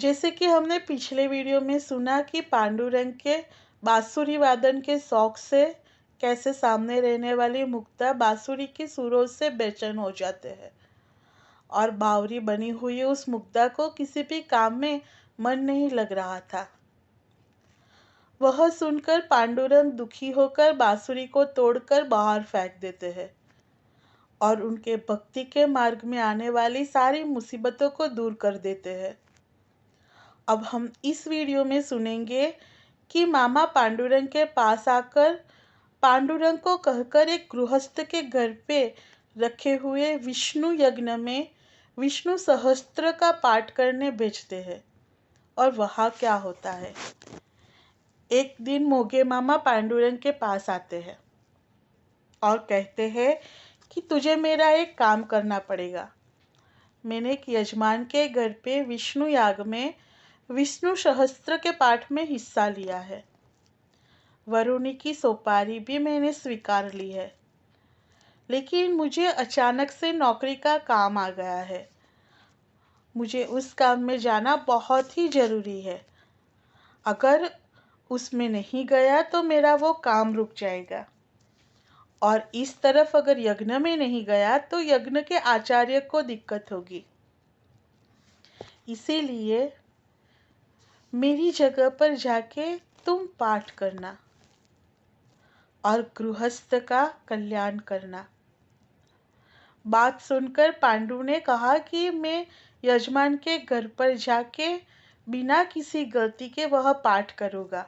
जैसे कि हमने पिछले वीडियो में सुना कि पांडुरंग के बांसुरी वादन के शौक से कैसे सामने रहने वाली मुक्ता बांसुरी की सुरों से बेचैन हो जाते हैं और बावरी बनी हुई उस मुक्ता को किसी भी काम में मन नहीं लग रहा था। वह सुनकर पांडुरंग दुखी होकर बांसुरी को तोड़कर बाहर फेंक देते हैं और उनके भक्ति के मार्ग में आने वाली सारी मुसीबतों को दूर कर देते हैं। अब हम इस वीडियो में सुनेंगे कि मामा पांडुरंग के पास आकर पांडुरंग को कहकर एक गृहस्थ के घर पे रखे हुए विष्णु यज्ञ में विष्णु सहस्त्र का पाठ करने भेजते हैं और वहाँ क्या होता है। एक दिन मोगे मामा पांडुरंग के पास आते हैं और कहते हैं कि तुझे मेरा एक काम करना पड़ेगा। मैंने एक यजमान के घर पे विष्णु याग में विष्णु सहस्त्र के पाठ में हिस्सा लिया है। वरुणी की सोपारी भी मैंने स्वीकार ली है, लेकिन मुझे अचानक से नौकरी का काम आ गया है। मुझे उस काम में जाना बहुत ही ज़रूरी है। अगर उसमें नहीं गया तो मेरा वो काम रुक जाएगा, और इस तरफ अगर यज्ञ में नहीं गया तो यज्ञ के आचार्य को दिक्कत होगी। इसीलिए मेरी जगह पर जाके तुम पाठ करना और गृहस्थ का कल्याण करना। बात सुनकर पांडु ने कहा कि मैं यजमान के घर पर जाके बिना किसी गलती के वह पाठ करूँगा।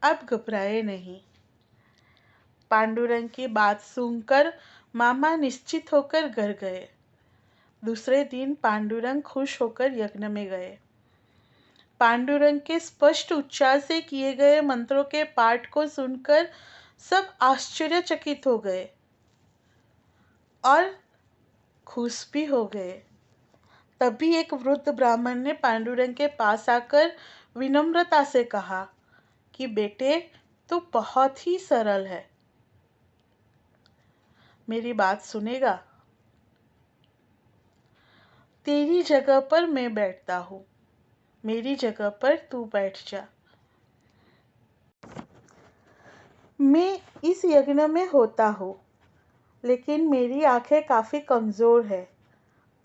अब घबराए नहीं। पांडुरंग की बात सुनकर मामा निश्चित होकर घर गए। दूसरे दिन पांडुरंग खुश होकर यज्ञ में गए। पांडुरंग के स्पष्ट उच्चार से किए गए मंत्रों के पाठ को सुनकर सब आश्चर्यचकित हो गए और खुश भी हो गए। तभी एक वृद्ध ब्राह्मण ने पांडुरंग के पास आकर विनम्रता से कहा कि बेटे, तू बहुत ही सरल है, मेरी बात सुनेगा? तेरी जगह पर मैं बैठता हूँ, मेरी जगह पर तू बैठ जा। मैं इस यज्ञ में होता हूँ, लेकिन मेरी आंखें काफ़ी कमज़ोर है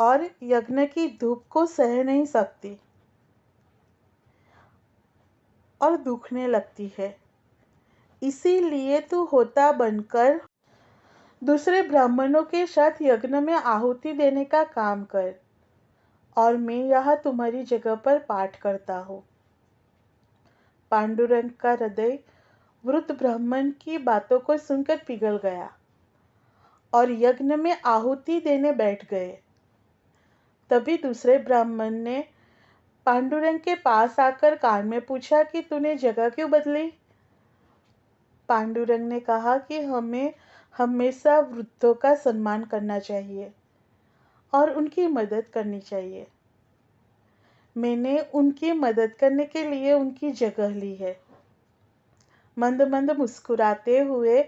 और यज्ञ की धूप को सह नहीं सकती और दुखने लगती है। इसीलिए तू होता बनकर दूसरे ब्राह्मणों के साथ यज्ञ में आहुति देने का काम कर, और मैं यहाँ तुम्हारी जगह पर पाठ करता हूँ। पांडुरंग का हृदय वृद्ध ब्राह्मण की बातों को सुनकर पिघल गया और यज्ञ में आहुति देने बैठ गए। तभी दूसरे ब्राह्मण ने पांडुरंग के पास आकर कान में पूछा कि तूने जगह क्यों बदली? पांडुरंग ने कहा कि हमें हमेशा वृद्धों का सम्मान करना चाहिए और उनकी मदद करनी चाहिए। मैंने उनकी मदद करने के लिए उनकी जगह ली है। मंद मंद मुस्कुराते हुए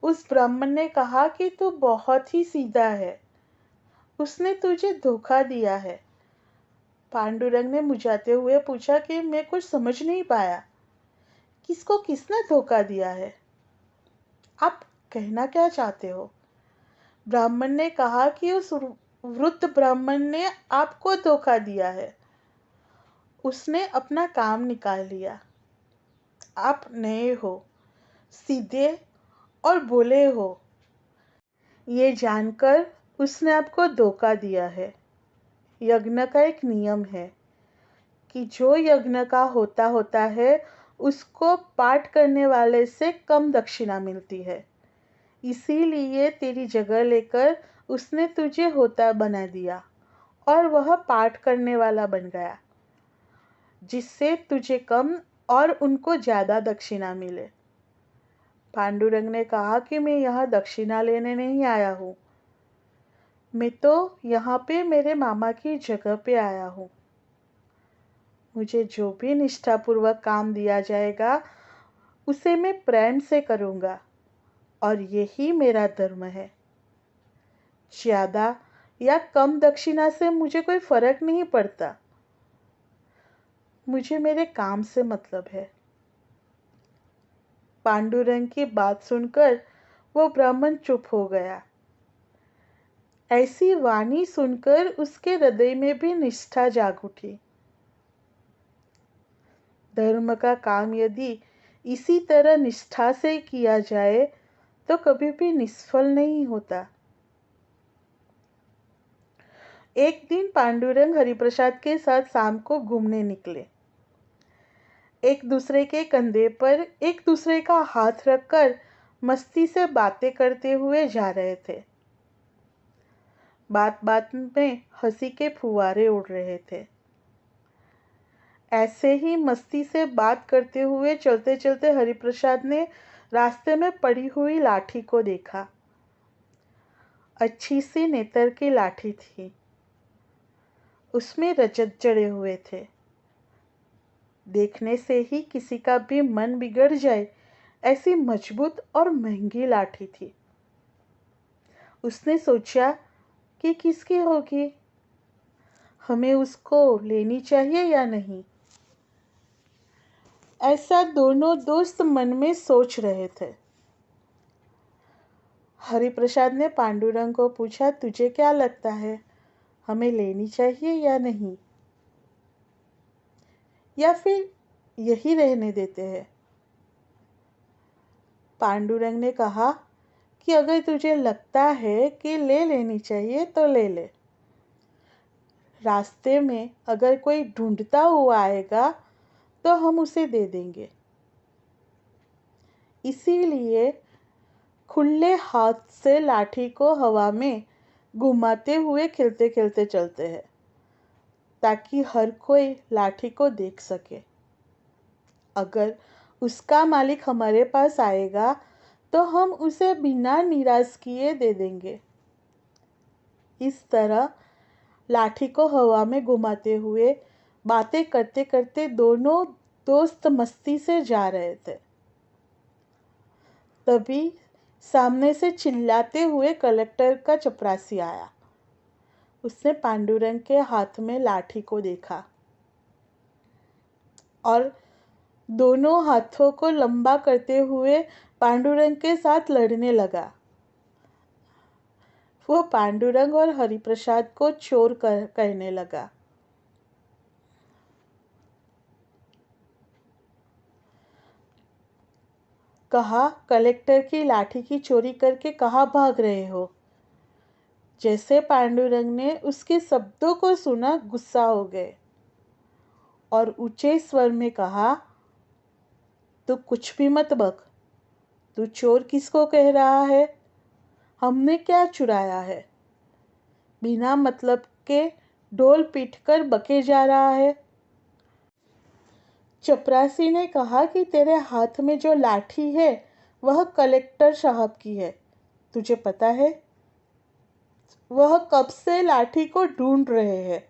उस ब्राह्मण ने कहा कि तू बहुत ही सीधा है, उसने तुझे धोखा दिया है। पांडुरंग ने मुझाते हुए पूछा कि मैं कुछ समझ नहीं पाया, किसको किसने धोखा दिया है? आप कहना क्या चाहते हो? ब्राह्मण ने कहा कि उस वृद्ध ब्राह्मण ने आपको धोखा दिया है, उसने अपना काम निकाल लिया। आप नए हो, सीधे और भोले हो, ये जानकर उसने आपको धोखा दिया है। यज्ञ का एक नियम है कि जो यज्ञ का होता है उसको पाठ करने वाले से कम दक्षिणा मिलती है। इसीलिए तेरी जगह लेकर उसने तुझे होता बना दिया और वह पाठ करने वाला बन गया, जिससे तुझे कम और उनको ज़्यादा दक्षिणा मिले। पांडुरंग ने कहा कि मैं यहाँ दक्षिणा लेने नहीं आया हूँ, मैं तो यहाँ पे मेरे मामा की जगह पे आया हूँ। मुझे जो भी निष्ठापूर्वक काम दिया जाएगा उसे मैं प्रेम से करूँगा और यही मेरा धर्म है। ज़्यादा या कम दक्षिणा से मुझे कोई फर्क नहीं पड़ता। मुझे मेरे काम से मतलब है। पांडुरंग की बात सुनकर वो ब्राह्मण चुप हो गया। ऐसी वाणी सुनकर उसके हृदय में भी निष्ठा जाग उठी। धर्म का काम यदि इसी तरह निष्ठा से किया जाए तो कभी भी निष्फल नहीं होता। एक दिन पांडुरंग हरिप्रसाद के साथ शाम को घूमने निकले। एक दूसरे के कंधे पर एक दूसरे का हाथ रखकर मस्ती से बातें करते हुए जा रहे थे। बात बात में हंसी के फुवारे उड़ रहे थे। ऐसे ही मस्ती से बात करते हुए चलते चलते हरिप्रसाद ने रास्ते में पड़ी हुई लाठी को देखा। अच्छी सी नेतर की लाठी थी। उसमें रजत जड़े हुए थे। देखने से ही किसी का भी मन बिगड़ जाए ऐसी मजबूत और महंगी लाठी थी। उसने सोचा कि किसकी होगी, हमें उसको लेनी चाहिए या नहीं। ऐसा दोनों दोस्त मन में सोच रहे थे। हरिप्रसाद ने पांडुरंग को पूछा, तुझे क्या लगता है, हमें लेनी चाहिए या नहीं, या फिर यही रहने देते हैं। पांडुरंग ने कहा कि अगर तुझे लगता है कि ले लेनी चाहिए तो ले ले। रास्ते में अगर कोई ढूंढता हुआ आएगा तो हम उसे दे देंगे। इसीलिए खुले हाथ से लाठी को हवा में घुमाते हुए खिलते खिलते चलते हैं ताकि हर कोई लाठी को देख सके। अगर उसका मालिक हमारे पास आएगा तो हम उसे बिना निराश किए दे देंगे। इस तरह लाठी को हवा में घुमाते हुए बातें करते करते दोनों दोस्त मस्ती से जा रहे थे। तभी सामने से चिल्लाते हुए कलेक्टर का चपरासी आया। उसने पांडुरंग के हाथ में लाठी को देखा और दोनों हाथों को लंबा करते हुए पांडुरंग के साथ लड़ने लगा। वो पांडुरंग और हरिप्रसाद को चोर कहने लगा। कहा, कलेक्टर की लाठी की चोरी करके कहाँ भाग रहे हो। जैसे पांडुरंग ने उसके शब्दों को सुना गुस्सा हो गए और ऊंचे स्वर में कहा, तू कुछ भी मत बक। तू चोर किसको कह रहा है, हमने क्या चुराया है। बिना मतलब के ढोल पीट कर बके जा रहा है। चपरासी ने कहा कि तेरे हाथ में जो लाठी है वह कलेक्टर साहब की है, तुझे पता है। वह कब से लाठी को ढूंढ रहे हैं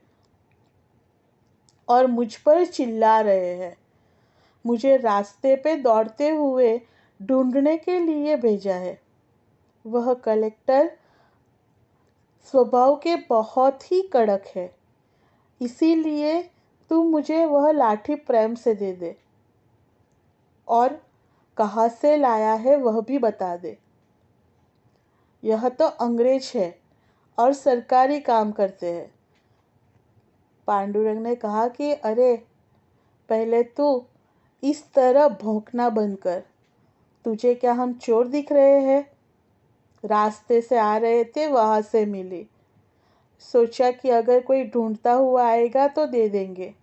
और मुझ पर चिल्ला रहे हैं। मुझे रास्ते पे दौड़ते हुए ढूंढने के लिए भेजा है। वह कलेक्टर स्वभाव के बहुत ही कड़क है, इसीलिए तू मुझे वह लाठी प्रेम से दे दे और कहाँ से लाया है वह भी बता दे। यह तो अंग्रेज है और सरकारी काम करते हैं। पांडुरंग ने कहा कि अरे, पहले तू इस तरह भौंकना बंद कर। तुझे क्या हम चोर दिख रहे हैं। रास्ते से आ रहे थे, वहां से मिली, सोचा कि अगर कोई ढूंढता हुआ आएगा तो दे देंगे।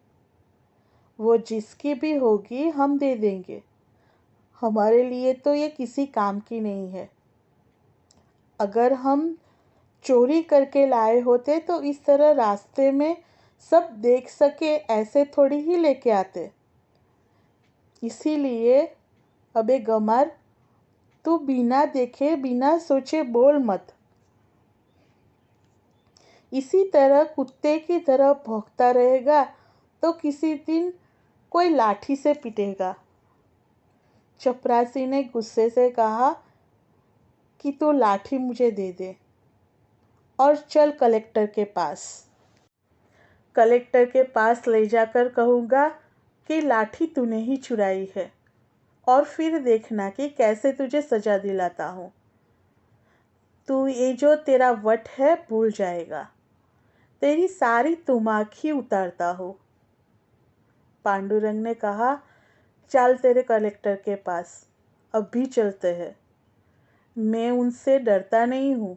वो जिसकी भी होगी हम दे देंगे। हमारे लिए तो ये किसी काम की नहीं है। अगर हम चोरी करके लाए होते तो इस तरह रास्ते में सब देख सके ऐसे थोड़ी ही लेके आते। इसीलिए अबे गमार, तू बिना देखे बिना सोचे बोल मत। इसी तरह कुत्ते की तरह भौंकता रहेगा तो किसी दिन कोई लाठी से पिटेगा। चपरासी ने गुस्से से कहा कि तू लाठी मुझे दे दे और चल कलेक्टर के पास। कलेक्टर के पास ले जाकर कहूँगा कि लाठी तूने ही चुराई है, और फिर देखना कि कैसे तुझे सजा दिलाता हूँ। तू ये जो तेरा वट है भूल जाएगा, तेरी सारी तुमाक ही उतारता हूँ। पांडुरंग ने कहा, चल तेरे कलेक्टर के पास, अभी चलते हैं। मैं उनसे डरता नहीं हूँ।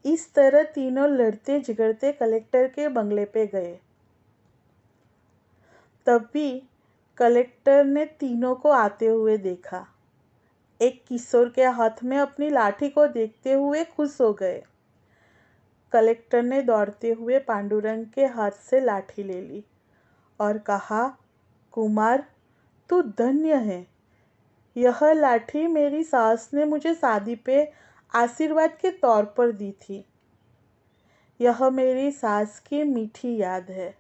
इस तरह तीनों लड़ते झगड़ते कलेक्टर के बंगले पे गए। तभी कलेक्टर ने तीनों को आते हुए देखा। एक किशोर के हाथ में अपनी लाठी को देखते हुए खुश हो गए। कलेक्टर ने दौड़ते हुए पांडुरंग के हाथ से लाठी ले ली और कहा, कुमार, तू धन्य है। यह लाठी मेरी सास ने मुझे शादी पे आशीर्वाद के तौर पर दी थी। यह मेरी सास की मीठी याद है,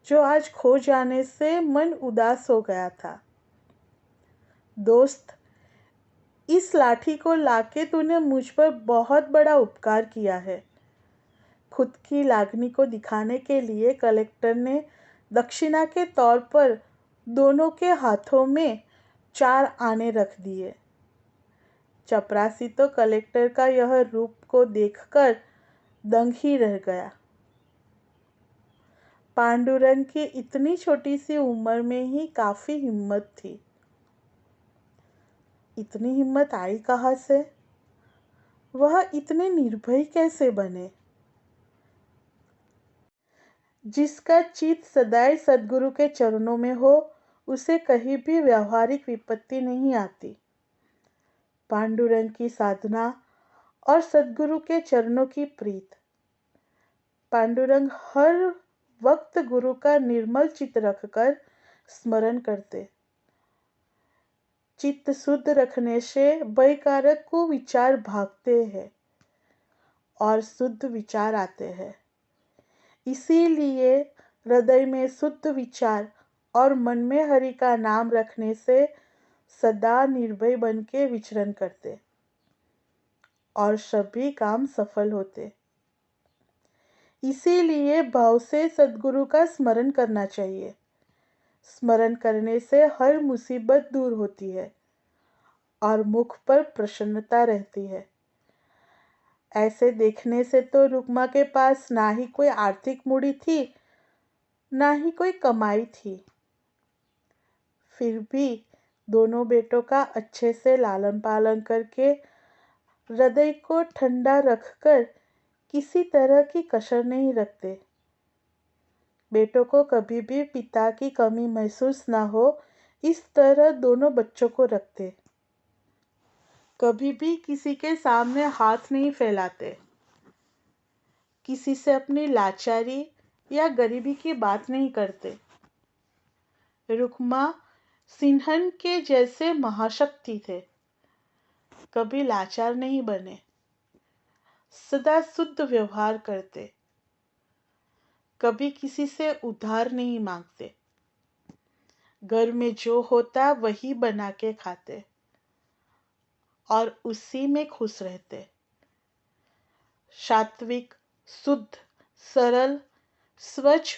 जो आज खो जाने से मन उदास हो गया था। दोस्त, इस लाठी को लाके तूने मुझ पर बहुत बड़ा उपकार किया है। खुद की लागनी को दिखाने के लिए कलेक्टर ने दक्षिणा के तौर पर दोनों के हाथों में 4 आने रख दिए। चपरासी तो कलेक्टर का यह रूप को देखकर दंग ही रह गया। पांडुरंग की इतनी छोटी सी उम्र में ही काफी हिम्मत थी। इतनी हिम्मत आई कहाँ से? वह इतने निर्भय कैसे बने? जिसका चित्त सदैव सद्गुरु के चरणों में हो, उसे कहीं भी व्यवहारिक विपत्ति नहीं आती। पांडुरंग की साधना और सद्गुरु के चरणों की प्रीत। पांडुरंग हर वक्त गुरु का निर्मल चित्त रखकर स्मरण करते। चित्त शुद्ध रखने से भयकारक कुविचार भागते हैं और शुद्ध विचार आते हैं। इसीलिए हृदय में शुद्ध विचार और मन में हरि का नाम रखने से सदा निर्भय बन के विचरण करते और सभी काम सफल होते। इसीलिए भाव से सद्गुरु का स्मरण करना चाहिए। स्मरण करने से हर मुसीबत दूर होती है और मुख पर प्रसन्नता रहती है। ऐसे देखने से तो रुक्मा के पास ना ही कोई आर्थिक मूड़ी थी, ना ही कोई कमाई थी। फिर भी दोनों बेटों का अच्छे से लालन पालन करके, हृदय को ठंडा रखकर किसी तरह की कसर नहीं रखते। बेटों को कभी भी पिता की कमी महसूस ना हो, इस तरह दोनों बच्चों को रखते। कभी भी किसी के सामने हाथ नहीं फैलाते। किसी से अपनी लाचारी या गरीबी की बात नहीं करते। रुक्मा सिंहन के जैसे महाशक्ति थे। कभी लाचार नहीं बने। सदा शुद्ध व्यवहार करते। कभी किसी से उधार नहीं मांगते। घर में जो होता वही बना के खाते और उसी में खुश रहते। सात्विक, शुद्ध, सरल, स्वच्छ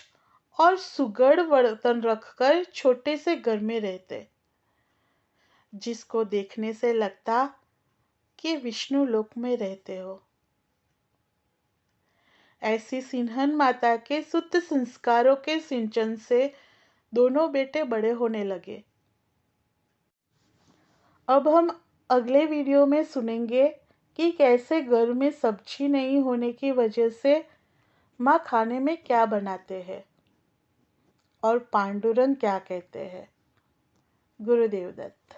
और सुघड़ बर्तन रखकर छोटे से घर में रहते, जिसको देखने से लगता कि विष्णु लोक में रहते हो। ऐसी सिंहन माता के शुद्ध संस्कारों के सिंचन से दोनों बेटे बड़े होने लगे। अब हम अगले वीडियो में सुनेंगे कि कैसे घर में सब्जी नहीं होने की वजह से माँ खाने में क्या बनाते हैं और पांडुरंग क्या कहते हैं। गुरुदेव दत्त।